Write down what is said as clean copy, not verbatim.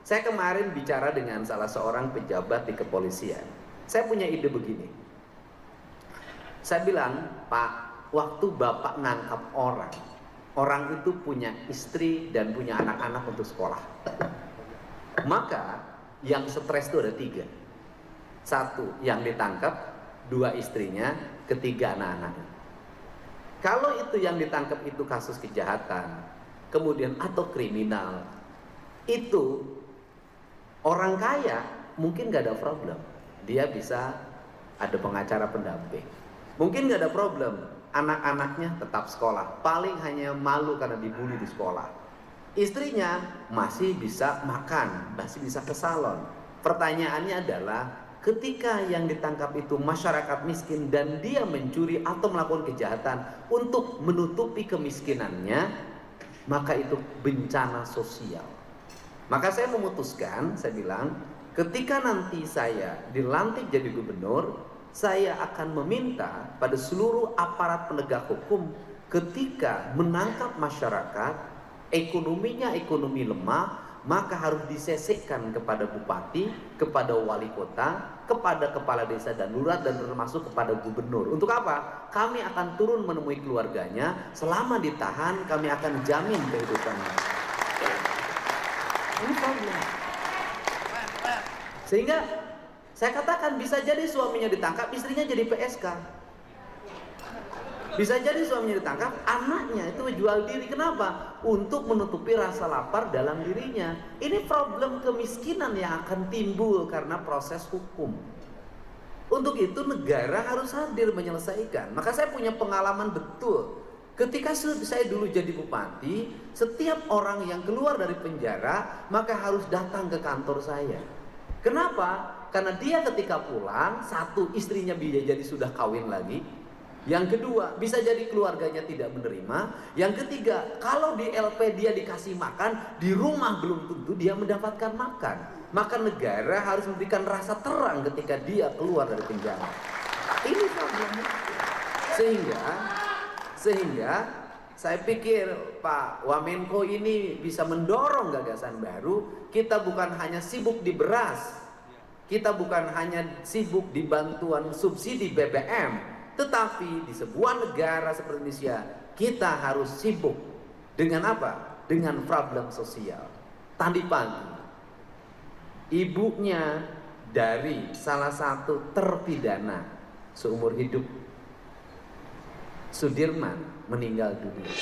Saya kemarin bicara dengan salah seorang pejabat di kepolisian. Saya punya ide begini. Saya bilang, Pak, waktu Bapak nangkap orang, orang itu punya istri dan punya anak-anak untuk sekolah. Maka yang stres itu ada 3. 1, yang ditangkap, 2 istrinya, ketiga anak-anaknya. Kalau itu yang ditangkap itu kasus kejahatan, kemudian atau kriminal, itu orang kaya mungkin gak ada problem. Dia bisa ada pengacara pendamping. Mungkin gak ada problem, anak-anaknya tetap sekolah, paling hanya malu karena dibully di sekolah. Istrinya masih bisa makan, masih bisa ke salon. Pertanyaannya adalah, ketika yang ditangkap itu masyarakat miskin dan dia mencuri atau melakukan kejahatan untuk menutupi kemiskinannya, maka itu bencana sosial. Maka saya memutuskan, saya bilang, ketika nanti saya dilantik jadi gubernur, saya akan meminta pada seluruh aparat penegak hukum ketika menangkap masyarakat, ekonominya ekonomi lemah, maka harus disesekkan kepada bupati, kepada wali kota, kepada kepala desa dan lurah, dan termasuk kepada gubernur. Untuk apa? Kami akan turun menemui keluarganya. Selama ditahan, kami akan jamin kehidupannya. Ini problem. Sehingga saya katakan bisa jadi suaminya ditangkap, istrinya jadi PSK. Bisa jadi suaminya ditangkap, anaknya itu jual diri. Kenapa? Untuk menutupi rasa lapar dalam dirinya. Ini problem kemiskinan yang akan timbul karena proses hukum. Untuk itu negara harus hadir menyelesaikan. Maka saya punya pengalaman betul. Ketika saya dulu jadi bupati, setiap orang yang keluar dari penjara maka harus datang ke kantor saya. Kenapa? Karena dia ketika pulang, 1, istrinya bisa jadi sudah kawin lagi. Yang kedua, bisa jadi keluarganya tidak menerima. Yang ketiga, kalau di LP dia dikasih makan, di rumah belum tentu dia mendapatkan makan. Maka negara harus memberikan rasa terang ketika dia keluar dari penjara. Ini problemnya. Sehingga saya pikir Pak Wamenko ini bisa mendorong gagasan baru. Kita bukan hanya sibuk di beras, kita bukan hanya sibuk di bantuan subsidi BBM, tetapi di sebuah negara seperti Indonesia, kita harus sibuk dengan apa? Dengan problem sosial. Tadi pagi, ibunya dari salah satu terpidana seumur hidup, Sudirman, meninggal dunia.